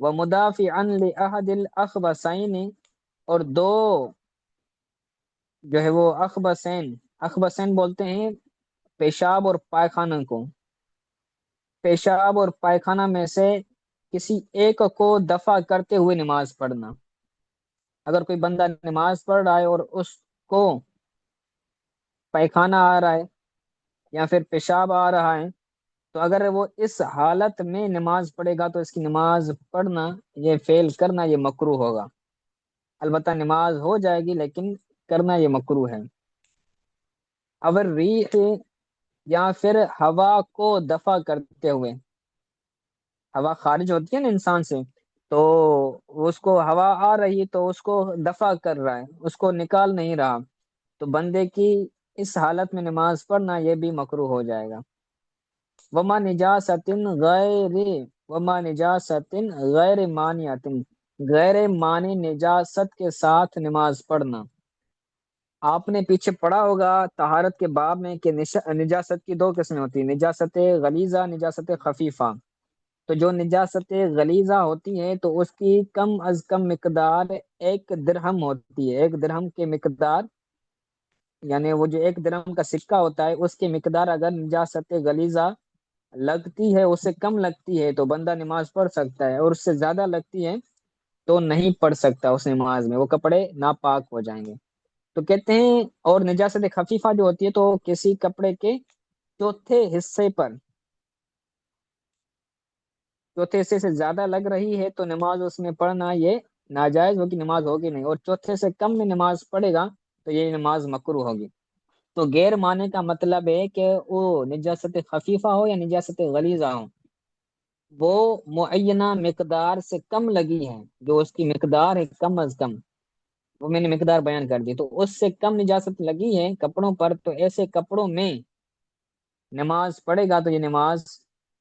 ومدافعا لأحد الأخبثین، اور دو جو ہے وہ اخبثین، اخبثین بولتے ہیں پیشاب اور پائخانہ کو، پیشاب اور پائخانہ میں سے کسی ایک کو دفع کرتے ہوئے نماز پڑھنا۔ اگر کوئی بندہ نماز پڑھ رہا ہے اور اس کو پائخانہ آ رہا ہے یا پھر پیشاب آ رہا ہے، تو اگر وہ اس حالت میں نماز پڑھے گا تو اس کی نماز پڑھنا، یہ فعل کرنا، یہ مکروہ ہوگا۔ البتہ نماز ہو جائے گی لیکن کرنا یہ مکروہ ہے۔ اگر ریح، یا پھر ہوا کو دفع کرتے ہوئے، ہوا خارج ہوتی ہے نا انسان سے، تو اس کو ہوا آ رہی تو اس کو دفع کر رہا ہے، اس کو نکال نہیں رہا، تو بندے کی اس حالت میں نماز پڑھنا یہ بھی مکروہ ہو جائے گا۔ وما نجاست غیر وما نجاست غیر مانعت، غیر مانی نجاست کے ساتھ نماز پڑھنا۔ آپ نے پیچھے پڑھا ہوگا طہارت کے باب میں کہ نجاست کی دو قسمیں ہوتی ہیں، نجاست غلیظہ، نجاست خفیفہ۔ تو جو نجاست غلیظہ ہوتی ہے تو اس کی کم از کم مقدار 1 درہم ہوتی ہے، 1 درہم کی مقدار، یعنی وہ جو 1 درہم کا سکہ ہوتا ہے اس کی مقدار اگر نجاست غلیظہ لگتی ہے، اس سے کم لگتی ہے تو بندہ نماز پڑھ سکتا ہے، اور اس سے زیادہ لگتی ہے تو نہیں پڑھ سکتا اس نماز میں، وہ کپڑے ناپاک ہو جائیں گے۔ تو کہتے ہیں، اور نجاست خفیفہ جو ہوتی ہے تو کسی کپڑے کے چوتھے حصے پر، چوتھے حصے سے زیادہ لگ رہی ہے تو نماز اس میں پڑھنا یہ ناجائز ہوگی، نماز ہوگی نہیں، اور چوتھے سے کم میں نماز پڑھے گا تو یہ نماز مکروہ ہوگی۔ تو غیر معنی کا مطلب ہے کہ وہ نجاست خفیفہ ہو یا نجاست غلیظہ ہو، وہ معینہ مقدار سے کم لگی ہے، جو اس کی مقدار ہے کم از کم، وہ میں نے مقدار بیان کر دی، تو اس سے کم نجاست لگی ہے کپڑوں پر، تو ایسے کپڑوں میں نماز پڑھے گا تو یہ نماز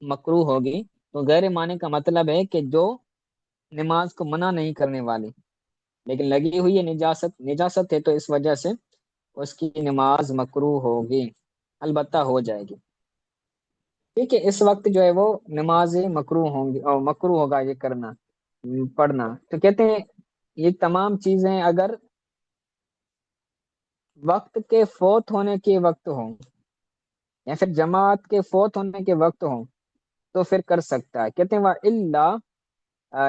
مکروہ ہوگی۔ تو غیر معنی کا مطلب ہے کہ جو نماز کو منع نہیں کرنے والی لیکن لگی ہوئی ہے، نجاست نجاست ہے تو اس وجہ سے اس کی نماز مکروہ ہوگی، البتہ ہو جائے گی۔ ٹھیک ہے، اس وقت جو ہے وہ نماز مکروہ ہوں گی اور مکروہ ہوگا یہ کرنا، پڑھنا۔ تو کہتے ہیں یہ تمام چیزیں اگر وقت کے فوت ہونے کے وقت ہوں یا پھر جماعت کے فوت ہونے کے وقت ہوں تو پھر کر سکتا ہے۔ کہتے ہیں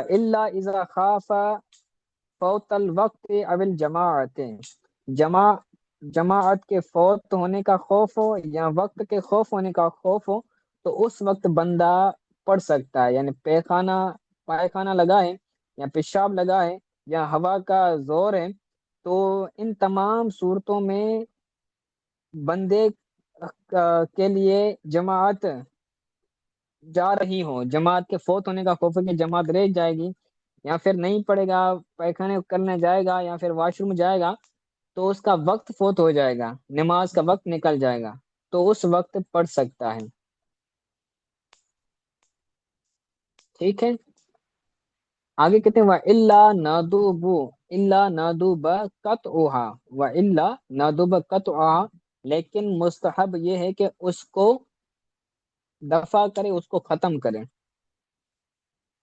الا اذا خاف فوت الوقت او الجماعت، جماع جماعت کے فوت ہونے کا خوف ہو یا وقت کے خوف ہونے کا خوف ہو تو اس وقت بندہ پڑھ سکتا ہے، یعنی پائخانہ لگا ہے یا پیشاب لگا ہے یا ہوا کا زور ہے، تو ان تمام صورتوں میں بندے کے لیے جماعت جا رہی ہو، جماعت کے فوت ہونے کا خوف ہے کہ جماعت رہ جائے گی، یا پھر نہیں پڑے گا، پیخانے کرنے جائے گا یا پھر واش روم جائے گا تو اس کا وقت فوت ہو جائے گا، نماز کا وقت نکل جائے گا، تو اس وقت پڑھ سکتا ہے۔ ٹھیک ہے، آگے کہتے ہیں وَإِلَّا نَدُوبُ إِلَّا نَدُوبَ قَطْعُهَا وَإِلَّا نَدُوبَ قَطْعُهَا، لیکن مستحب یہ ہے کہ اس کو دفع کرے، اس کو ختم کرے۔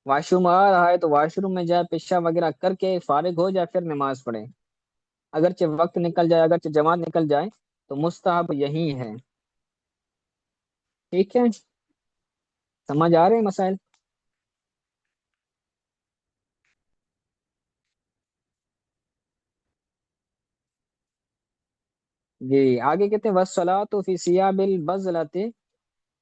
واش روم آ رہا ہے تو واش روم میں جائے، پیشاب وغیرہ کر کے فارغ ہو جائے، پھر نماز پڑھے، اگرچہ وقت نکل جائے، اگرچہ جماعت نکل جائے تو مستحب یہی ہے۔ ٹھیک ہے، سمجھ آ رہے ہیں مسائل؟ جی آگے کہتے ہیں وَالصَّلَاةُ فِي ثِيَابِ الْبَذْلَةِ،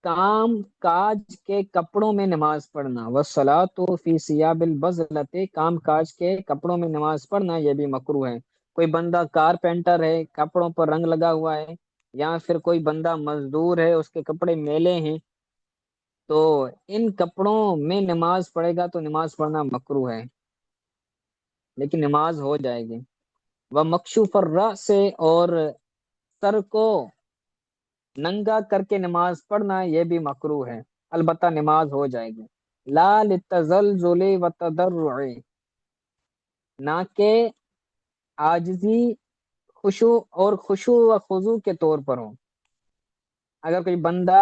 کام کاج کے کپڑوں میں نماز پڑھنا، وَالصَّلَاةُ فِي ثِيَابِ الْبَذْلَةِ، کام کاج کے کپڑوں میں نماز پڑھنا یہ بھی مکروہ ہے۔ کوئی بندہ کارپینٹر ہے، کپڑوں پر رنگ لگا ہوا ہے، یا پھر کوئی بندہ مزدور ہے، اس کے کپڑے میلے ہیں، تو ان کپڑوں میں نماز پڑھے گا تو نماز پڑھنا مکروہ ہے، لیکن نماز ہو جائے گی۔ وہ مکشوف الرأس، اور سر کو ننگا کر کے نماز پڑھنا یہ بھی مکروہ ہے، البتہ نماز ہو جائے گی۔ لا للتزلزل والتضرع، نہ کہ عاجزی، خشوع اور خضوع کے طور پر ہو۔ اگر کوئی بندہ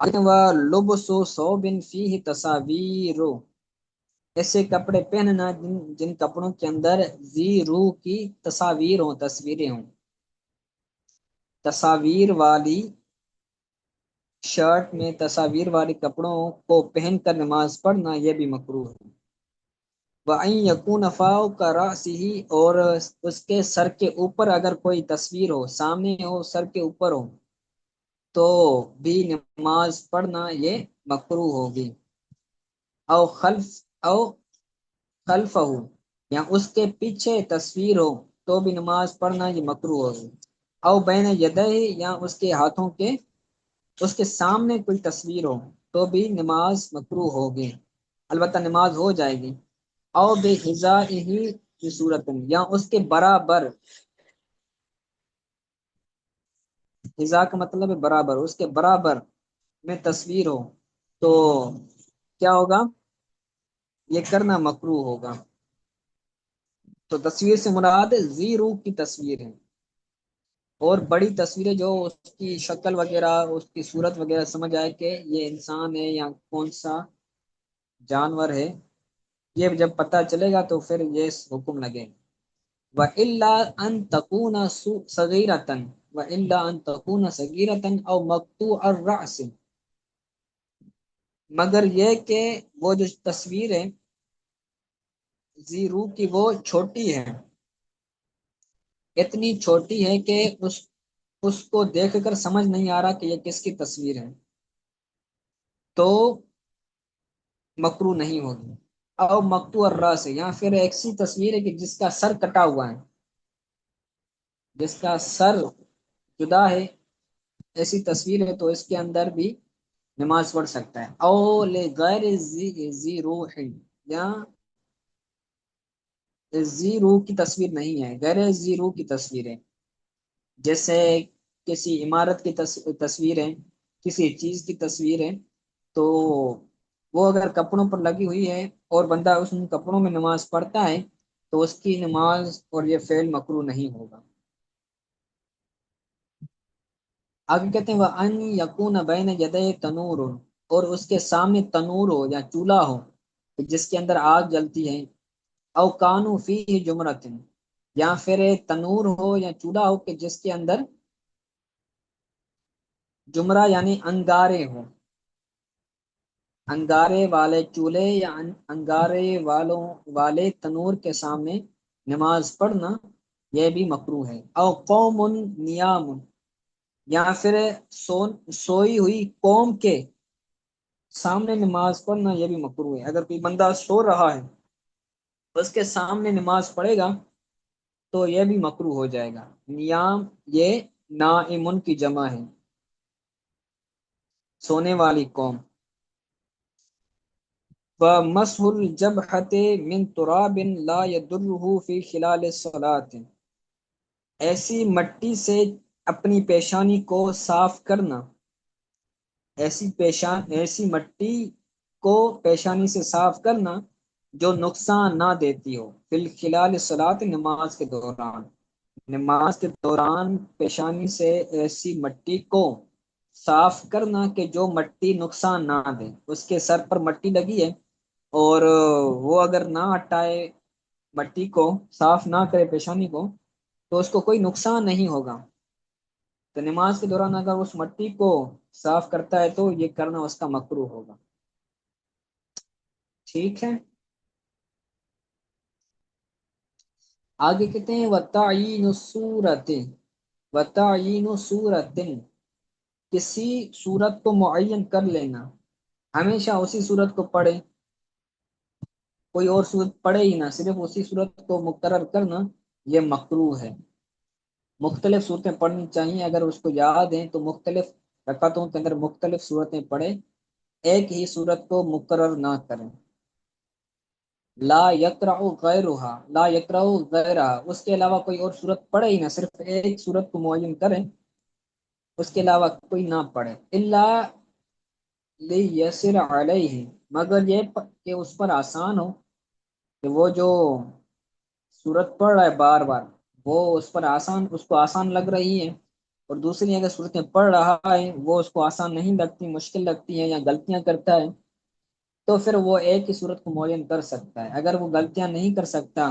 وَلُبْسُ ثَوْبٍ فِيهِ تَصَاوِيرُ، ایسے کپڑے پہننا جن کپڑوں کے اندر ذی روح کی تصاویر ہوں، تصویریں ہوں. تصاویر والی شرٹ میں تصاویر والے کپڑوں کو پہن کر نماز پڑھنا یہ بھی مکروہ ہے. وَأَن يَكُونَ فَوْقَ رَأْسِهِ، اور اس کے سر کے اوپر اگر کوئی تصویر ہو، سامنے ہو، سر کے اوپر ہو، تو بھی نماز پڑھنا یہ مکروہ ہوگی. او خلفہ، یا اس کے پیچھے تصویر ہو تو بھی نماز پڑھنا یہ مکروہ ہوگی. او بین یدہ، یا اس کے ہاتھوں کے، اس کے سامنے کوئی تصویر ہو تو بھی نماز مکروہ ہوگی، البتہ نماز ہو جائے گی. او بے حذائہ کی صورت، یا اس کے برابر، حذا کا مطلب ہے برابر، اس کے برابر میں تصویر ہو تو کیا ہوگا، یہ کرنا مکروہ ہوگا. تو تصویر سے مراد ذی روح کی تصویر ہے، اور بڑی تصویریں جو اس کی شکل وغیرہ، اس کی صورت وغیرہ سمجھ آئے کہ یہ انسان ہے یا کون سا جانور ہے، یہ جب پتہ چلے گا تو پھر یہ حکم لگے. وَإِلَّا أَن تَكُونَ صَغِيرَةً، وَإِلَّا أَن تَكُونَ صَغِيرَةً أَوْ مَقْطُوعَ الرَّأْسِ، مگر یہ کہ وہ جو تصویر ہے ذی روح کی وہ چھوٹی ہے، اتنی چھوٹی ہے کہ اس کو دیکھ کر سمجھ نہیں آ رہا کہ یہ کس کی تصویر ہے، تو مکروہ نہیں ہوگی. او مقطوع الراس، یا پھر ایسی تصویر ہے کہ جس کا سر کٹا ہوا ہے، جس کا سر جدا ہے، ایسی تصویر ہے تو اس کے اندر بھی نماز پڑھ سکتا ہے. او لغیر ذی روح، یا ذی روح کی تصویر نہیں ہے، غیر ذی روح کی تصویر ہے، جیسے کسی عمارت کی تصویر ہے، کسی چیز کی تصویر ہے، تو وہ اگر کپڑوں پر لگی ہوئی ہے اور بندہ اس کپڑوں میں نماز پڑھتا ہے تو اس کی نماز اور یہ فعل مکروہ نہیں ہوگا. آگے کہتے ہیں وَأَن يَكُونَ بَيْنَ يَدَيْهِ تَنُورٌ، اور اس کے سامنے تنور ہو یا چولہا ہو جس کے اندر آگ جلتی ہے. او کانوا فیہ جمرۃ، یا پھر تنور ہو یا چولہا ہو کہ جس کے اندر جمرہ یعنی انگارے ہوں، انگارے والے چولہے یا انگارے والے تنور کے سامنے نماز پڑھنا یہ بھی مکروہ ہے. او قوم نیام، یا پھر سوئی ہوئی قوم کے سامنے نماز پڑھنا یہ بھی مکروہ ہے. اگر کوئی بندہ سو رہا ہے اس کے سامنے نماز پڑھے گا تو یہ بھی مکروہ ہو جائے گا. نیام یہ نائمن کی جمع ہے، سونے والی قوم. وَمَسْحُ الْجَبْهَةِ مِنْ تُرَابٍ لَا يَضُرُّهُ فِي خِلَالِ الصَّلَاةِ، ایسی مٹی سے اپنی پیشانی کو صاف کرنا، ایسی مٹی کو پیشانی سے صاف کرنا جو نقصان نہ دیتی ہو، فی الخلال الصلاۃ، نماز کے دوران. نماز کے دوران پیشانی سے ایسی مٹی کو صاف کرنا کہ جو مٹی نقصان نہ دے. اس کے سر پر مٹی لگی ہے اور وہ اگر نہ ہٹائے، مٹی کو صاف نہ کرے پیشانی کو، تو اس کو کوئی نقصان نہیں ہوگا. تو نماز کے دوران اگر اس مٹی کو صاف کرتا ہے تو یہ کرنا اس کا مکروہ ہوگا. ٹھیک ہے. آگے کہتے ہیں وَتَعْیِینُ الصُّورَةِ، وَتَعْیِینُ صُورَةٍ، کسی صورت کو معین کر لینا، ہمیشہ اسی صورت کو پڑھے، کوئی اور صورت پڑھے ہی نہ، صرف اسی صورت کو مقرر کرنا یہ مکروہ ہے. مختلف صورتیں پڑھنی چاہیے، اگر اس کو یاد ہیں تو مختلف رکعتوں کے اندر مختلف صورتیں پڑھے، ایک ہی صورت کو مقرر نہ کریں. لا یقرأ غیرہا، لا یقرأ غیرہا، اس کے علاوہ کوئی اور صورت پڑھے ہی نہ، صرف ایک صورت کو معین کریں، اس کے علاوہ کوئی نہ پڑھے. الا لیسر علیہ، مگر یہ کہ اس پر آسان ہو، کہ وہ جو صورت پڑھ رہا ہے بار بار وہ اس پر آسان، اس کو آسان لگ رہی ہے، اور دوسری اگر صورتیں پڑھ رہا ہے وہ اس کو آسان نہیں لگتی، مشکل لگتی ہیں یا غلطیاں کرتا ہے، تو پھر وہ ایک ہی صورت کو معین کر سکتا ہے۔ اگر وہ غلطیاں نہیں کر سکتا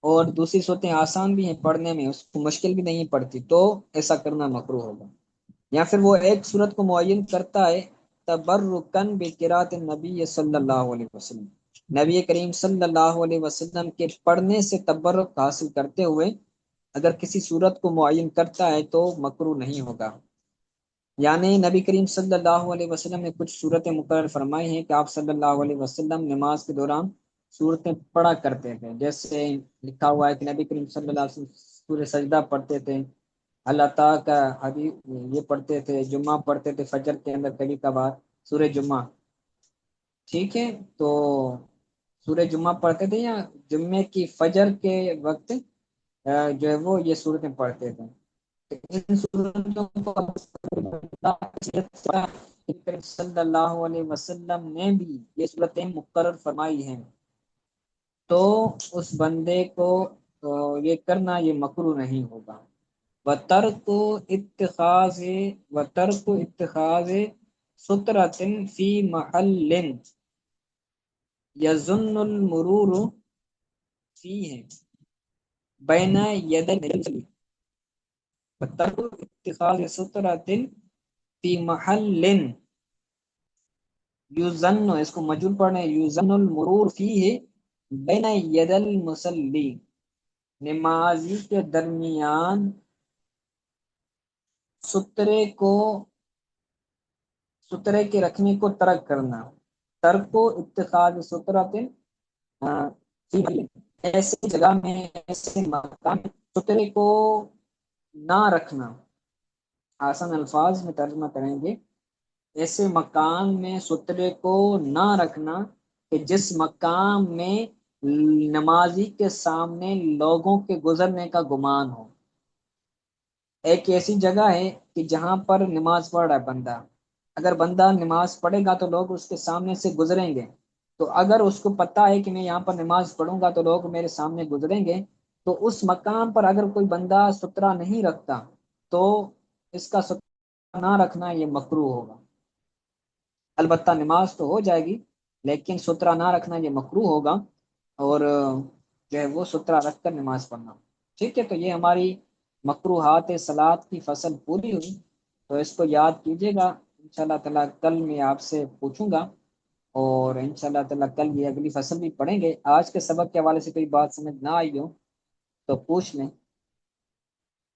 اور دوسری صورتیں آسان بھی ہیں پڑھنے میں، اس کو مشکل بھی نہیں پڑتی، تو ایسا کرنا مکروہ ہوگا۔ یا پھر وہ ایک صورت کو معین کرتا ہے تبرکن بقراءت النبی صلی اللہ علیہ وسلم، نبی کریم صلی اللہ علیہ وسلم کے پڑھنے سے تبرک حاصل کرتے ہوئے اگر کسی صورت کو معین کرتا ہے تو مکروہ نہیں ہوگا۔ یعنی نبی کریم صلی اللہ علیہ وسلم نے کچھ صورتیں مقرر فرمائی ہیں کہ آپ صلی اللہ علیہ وسلم نماز کے دوران صورتیں پڑھا کرتے تھے، جیسے لکھا ہوا ہے کہ نبی کریم صلی اللہ علیہ وسلم سورہ سجدہ پڑھتے تھے، اللہ تعالیٰ کا حدیث یہ پڑھتے تھے، جمعہ پڑھتے تھے فجر کے اندر کبھی کبھار سورہ جمعہ، ٹھیک ہے، تو سورہ جمعہ پڑھتے تھے یا جمعے کی فجر کے وقت جو ہے وہ یہ صورتیں پڑھتے تھے۔ ان صورتوں کو صلی اللہ علیہ وسلم نے بھی یہ صورتیں مقرر فرمائی ہیں، تو اس بندے کو یہ کرنا یہ مکروہ نہیں ہوگا۔ وترک اتخاذ سترۃ فی محل یظن المرور فیہ بین یدی، وترک اتخاذ سترۃ فی محل یظن، اس کو مجهول پڑھنا ہے، یظن المرور فیہ بین ید المصلی، نمازی کے درمیان سترے کے رکھنے کو ترک کرنا، ترک کو اتخاذ سترۃ ایسی جگہ میں، ایسے مکان میں سترے کو نہ رکھنا، آسان الفاظ میں ترجمہ کریں گے، ایسے مکان میں سترے کو نہ رکھنا کہ جس مقام میں نمازی کے سامنے لوگوں کے گزرنے کا گمان ہو۔ ایک ایسی جگہ ہے کہ جہاں پر نماز پڑھ رہا ہے بندہ، اگر بندہ نماز پڑھے گا تو لوگ اس کے سامنے سے گزریں گے، تو اگر اس کو پتہ ہے کہ میں یہاں پر نماز پڑھوں گا تو لوگ میرے سامنے گزریں گے، تو اس مقام پر اگر کوئی بندہ سترہ نہیں رکھتا تو اس کا سترہ نہ رکھنا یہ مکروہ ہوگا۔ البتہ نماز تو ہو جائے گی لیکن سترہ نہ رکھنا یہ مکروہ ہوگا، اور جو ہے وہ سترہ رکھ کر نماز پڑھنا، ٹھیک ہے۔ تو یہ ہماری مکروہات صلاۃ کی فصل پوری ہوئی، تو اس کو یاد کیجیے گا، انشاءاللہ تعالیٰ کل میں آپ سے پوچھوں گا، اور انشاءاللہ تعالیٰ کل یہ اگلی فصل بھی پڑھیں گے۔ آج کے سبق کے حوالے سے کوئی بات سمجھ نہ آئی ہو تو پوچھ لیں۔